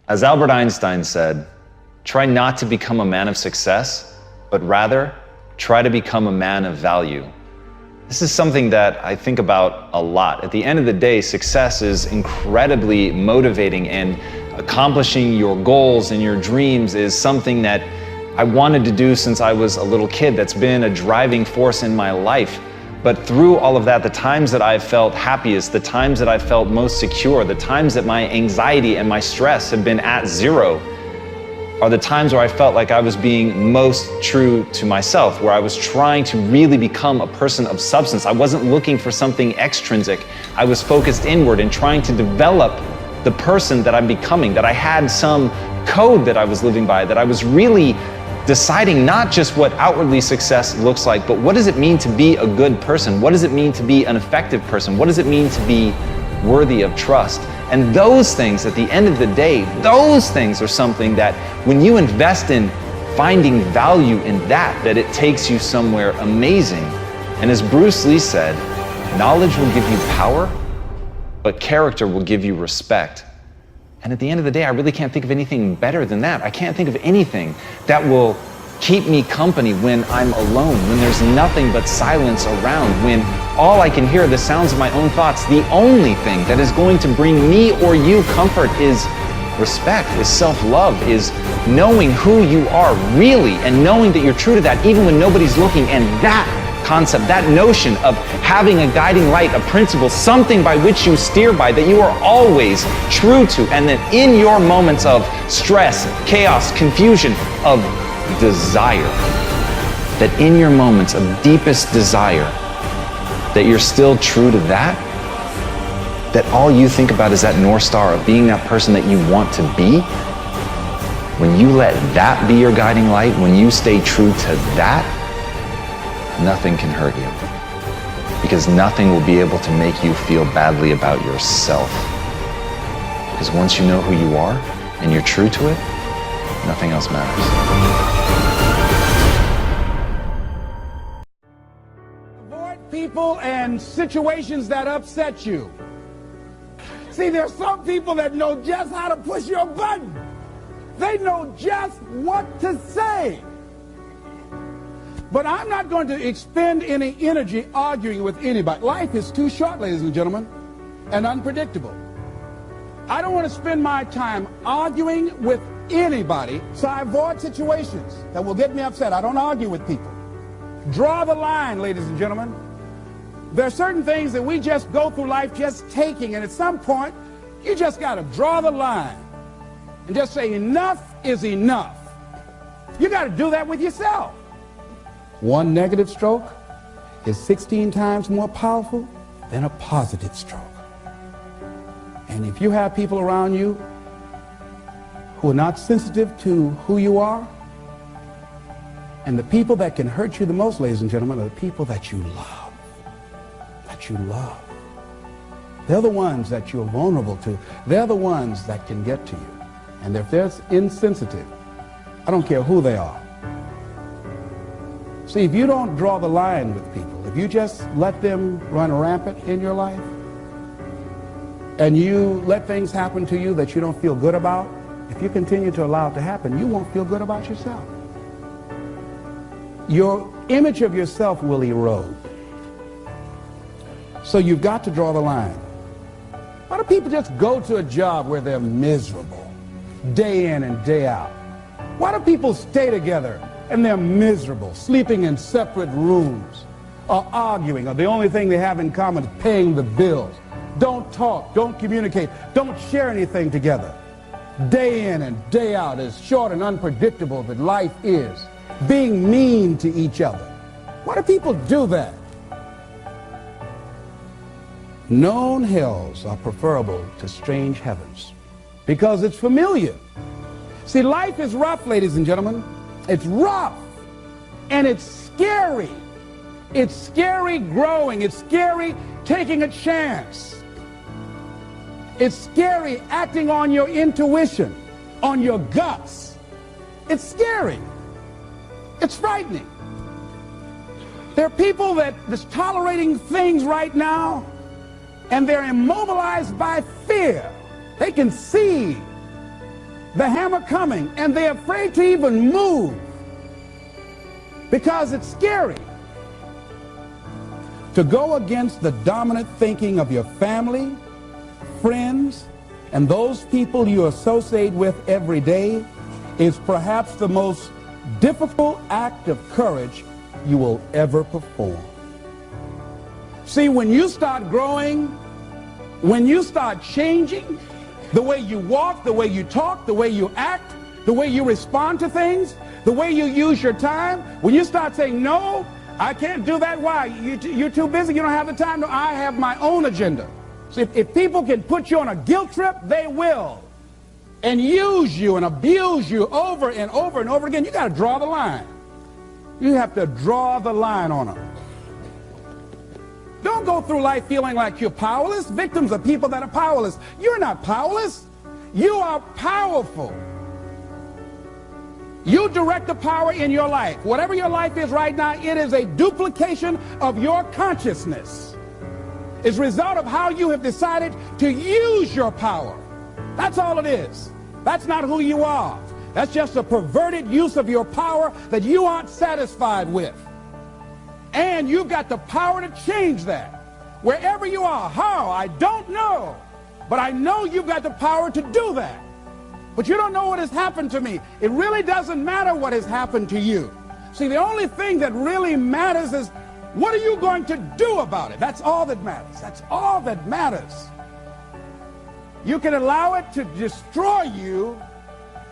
As Albert Einstein said, try not to become a man of success, but rather try to become a man of value. This is something that I think about a lot. At the end of the day, success is incredibly motivating, and accomplishing your goals and your dreams is something that I wanted to do since I was a little kid. That's been a driving force in my life. But through all of that, the times that I've felt happiest, the times that I felt most secure, the times that my anxiety and my stress have been at zero, are the times where I felt like I was being most true to myself, where I was trying to really become a person of substance. I wasn't looking for something extrinsic. I was focused inward and trying to develop the person that I'm becoming, that I had some code that I was living by, that I was really deciding not just what outwardly success looks like, but what does it mean to be a good person? What does it mean to be an effective person? What does it mean to be worthy of trust? And those things, at the end of the day, those things are something that when you invest in finding value in that it takes you somewhere amazing. And as Bruce Lee said, knowledge will give you power, but character will give you respect. And at the end of the day, I really can't think of anything better than that. I can't think of anything that will keep me company when I'm alone, when there's nothing but silence around, when all I can hear are the sounds of my own thoughts. The only thing that is going to bring me or you comfort is respect, is self-love, is knowing who you are really and knowing that you're true to that even when nobody's looking. And that concept, that notion of having a guiding light, a principle, something by which you steer by, that you are always true to, and that in your moments of stress, chaos, confusion, of desire, that in your moments of deepest desire, that you're still true to that, that all you think about is that North Star of being that person that you want to be. When you let that be your guiding light, when you stay true to that, nothing can hurt you, because nothing will be able to make you feel badly about yourself. Because once you know who you are and you're true to it, nothing else matters. Avoid people and situations that upset you. See, there's some people that know just how to push your button. They know just what to say. But I'm not going to expend any energy arguing with anybody. Life is too short, ladies and gentlemen, and unpredictable. I don't want to spend my time arguing with anybody, so I avoid situations that will get me upset. I don't argue with people. Draw the line, ladies and gentlemen. There are certain things that we just go through life just taking, and at some point, you just got to draw the line and just say enough is enough. You got to do that with yourself. One negative stroke is 16 times more powerful than a positive stroke. And if you have people around you who are not sensitive to who you are, and the people that can hurt you the most, ladies and gentlemen, are the people that you love. That you love. They're the ones that you're vulnerable to. They're the ones that can get to you. And if they're insensitive, I don't care who they are. See, if you don't draw the line with people, if you just let them run rampant in your life, and you let things happen to you that you don't feel good about, if you continue to allow it to happen, you won't feel good about yourself. Your image of yourself will erode. So you've got to draw the line. Why do people just go to a job where they're miserable, day in and day out? Why do people stay together and they're miserable, sleeping in separate rooms, or arguing, or the only thing they have in common is paying the bills? Don't talk, don't communicate, don't share anything together. Day in and day out, as short and unpredictable that life is, being mean to each other. Why do people do that? Known hells are preferable to strange heavens because it's familiar. See, life is rough, ladies and gentlemen. It's rough, and it's scary. It's scary growing. It's scary taking a chance. It's scary acting on your intuition, on your guts. It's scary. It's frightening. There are people that's tolerating things right now, and they're immobilized by fear. They can see the hammer coming, and they're afraid to even move because it's scary. To go against the dominant thinking of your family, friends, and those people you associate with every day is perhaps the most difficult act of courage you will ever perform. See, when you start growing, when you start changing the way you walk, the way you talk, the way you act, the way you respond to things, the way you use your time, when you start saying, no, I can't do that. Why? You're too busy. You don't have the time. No, I have my own agenda. So if people can put you on a guilt trip, they will. And use you and abuse you over and over and over again. You got to draw the line. You have to draw the line on them. Don't go through life feeling like you're powerless. Victims are people that are powerless. You're not powerless. You are powerful. You direct the power in your life. Whatever your life is right now, it is a duplication of your consciousness. It's a result of how you have decided to use your power. That's all it is. That's not who you are. That's just a perverted use of your power that you aren't satisfied with. And you've got the power to change that. Wherever you are, how, I don't know. But I know you've got the power to do that. But you don't know what has happened to me. It really doesn't matter what has happened to you. See, the only thing that really matters is, what are you going to do about it? That's all that matters. That's all that matters. You can allow it to destroy you,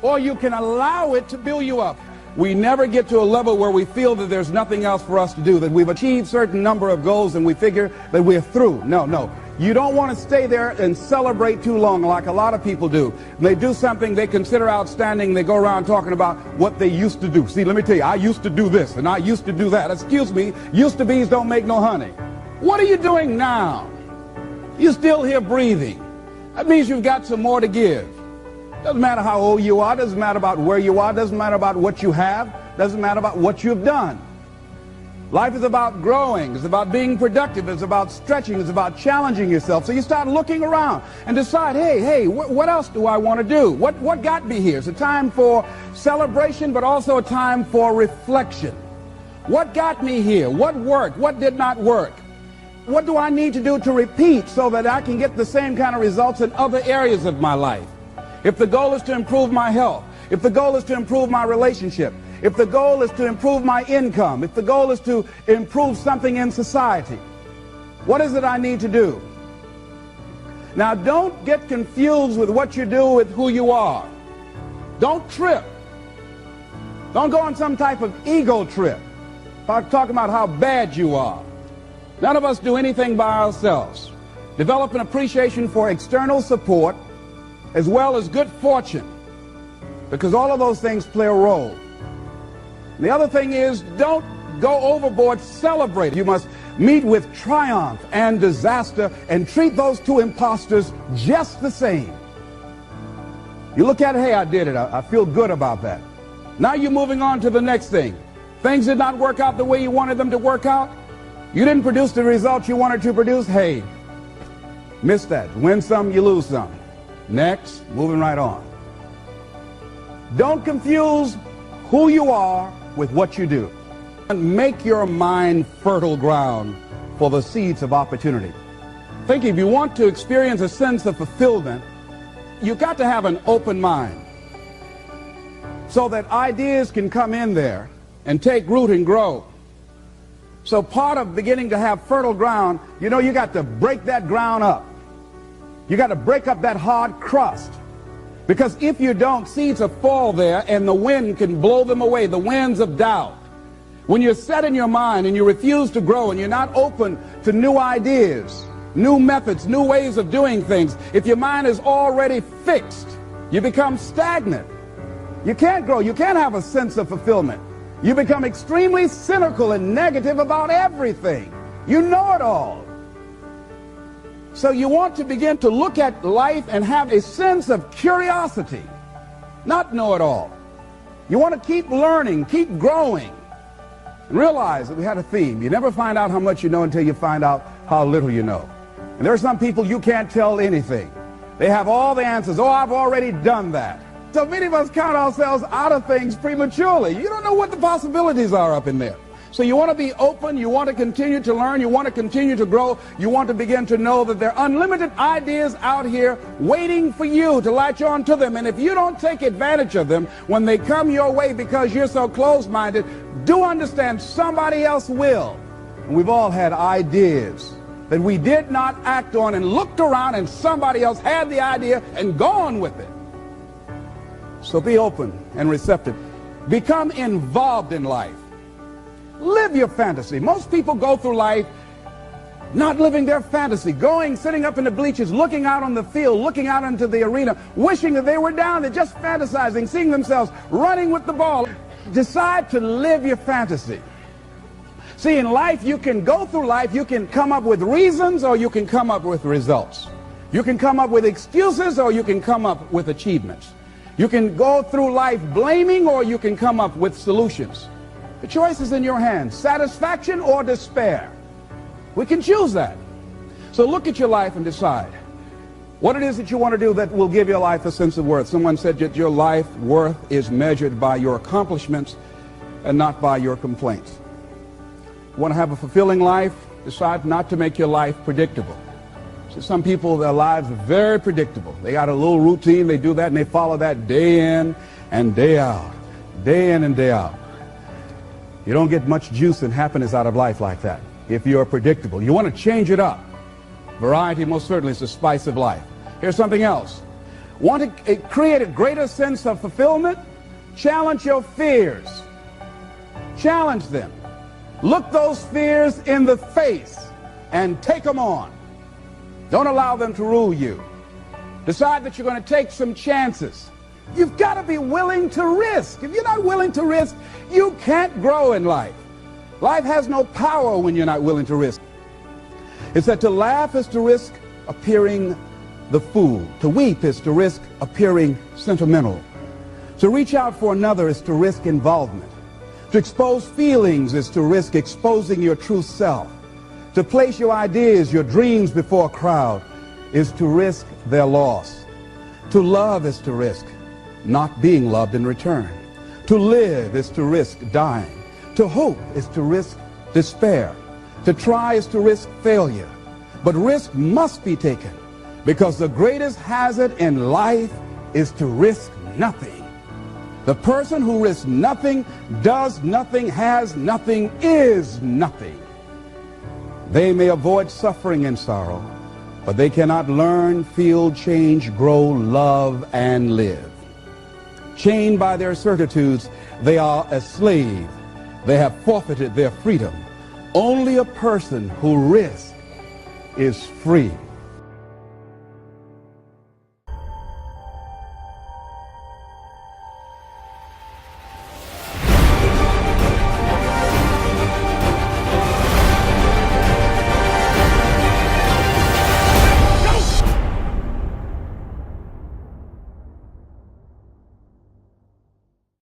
or you can allow it to build you up. We never get to a level where we feel that there's nothing else for us to do, that we've achieved certain number of goals and we figure that we're through. No, no. You don't want to stay there and celebrate too long like a lot of people do. When they do something they consider outstanding, they go around talking about what they used to do. See, let me tell you, I used to do this and I used to do that. Excuse me, used to be's don't make no honey. What are you doing now? You're still here breathing. That means you've got some more to give. Doesn't matter how old you are, doesn't matter about where you are, doesn't matter about what you have, doesn't matter about what you've done. Life is about growing, it's about being productive, it's about stretching, it's about challenging yourself. So you start looking around and decide, hey, what else do I want to do? What got me here? It's a time for celebration, but also a time for reflection. What got me here? What worked? What did not work? What do I need to do to repeat so that I can get the same kind of results in other areas of my life? If the goal is to improve my health, if the goal is to improve my relationship, if the goal is to improve my income, if the goal is to improve something in society, what is it I need to do? Now, don't get confused with what you do with who you are. Don't trip. Don't go on some type of ego trip, talking about how bad you are. None of us do anything by ourselves. Develop an appreciation for external support as well as good fortune, because all of those things play a role. The other thing is, don't go overboard celebrating. You must meet with triumph and disaster and treat those two imposters just the same. You look at it, hey, I did it. I feel good about that. Now you're moving on to the next thing. Things did not work out the way you wanted them to work out. You didn't produce the results you wanted to produce. Hey, miss that. Win some, you lose some. Next, moving right on. Don't confuse who you are with what you do. And make your mind fertile ground for the seeds of opportunity. Think, if you want to experience a sense of fulfillment, you've got to have an open mind so that ideas can come in there and take root and grow. So part of beginning to have fertile ground, you know, you got to break that ground up. You got to break up that hard crust. Because if you don't, seeds will fall there and the wind can blow them away, the winds of doubt. When you're set in your mind and you refuse to grow and you're not open to new ideas, new methods, new ways of doing things, if your mind is already fixed, you become stagnant. You can't grow. You can't have a sense of fulfillment. You become extremely cynical and negative about everything. You know it all. So you want to begin to look at life and have a sense of curiosity, not know it all. You want to keep learning, keep growing, and realize that we had a theme. You never find out how much you know until you find out how little you know. And there are some people you can't tell anything. They have all the answers. Oh, I've already done that. So many of us count ourselves out of things prematurely. You don't know what the possibilities are up in there. So you want to be open, you want to continue to learn, you want to continue to grow, you want to begin to know that there are unlimited ideas out here waiting for you to latch on to them. And if you don't take advantage of them when they come your way because you're so closed-minded, do understand somebody else will. And we've all had ideas that we did not act on and looked around and somebody else had the idea and gone with it. So be open and receptive. Become involved in life. Live your fantasy. Most people go through life not living their fantasy, sitting up in the bleachers, looking out on the field, looking out into the arena, wishing that they were down there, just fantasizing, seeing themselves running with the ball. Decide to live your fantasy. See, in life, you can go through life, you can come up with reasons or you can come up with results. You can come up with excuses or you can come up with achievements. You can go through life blaming or you can come up with solutions. The choice is in your hands, satisfaction or despair. We can choose that. So look at your life and decide what it is that you want to do that will give your life a sense of worth. Someone said that your life worth is measured by your accomplishments and not by your complaints. You want to have a fulfilling life? Decide not to make your life predictable. So some people, their lives are very predictable. They got a little routine, they do that, and they follow that day in and day out, day in and day out. You don't get much juice and happiness out of life like that if you're predictable. You want to change it up. Variety most certainly is the spice of life. Here's something else. Want to create a greater sense of fulfillment? Challenge your fears. Challenge them. Look those fears in the face and take them on. Don't allow them to rule you. Decide that you're going to take some chances. You've got to be willing to risk. If you're not willing to risk, you can't grow in life. Life has no power when you're not willing to risk. It's that to laugh is to risk appearing the fool. To weep is to risk appearing sentimental. To reach out for another is to risk involvement. To expose feelings is to risk exposing your true self. To place your ideas, your dreams before a crowd is to risk their loss. To love is to risk not being loved in return. To live is to risk dying. To hope is to risk despair. To try is to risk failure. But risk must be taken because the greatest hazard in life is to risk nothing. The person who risks nothing, does nothing, has nothing, is nothing. They may avoid suffering and sorrow, but they cannot learn, feel, change, grow, love, and live. Chained by their certitudes, they are a slave. They have forfeited their freedom. Only a person who risks is free.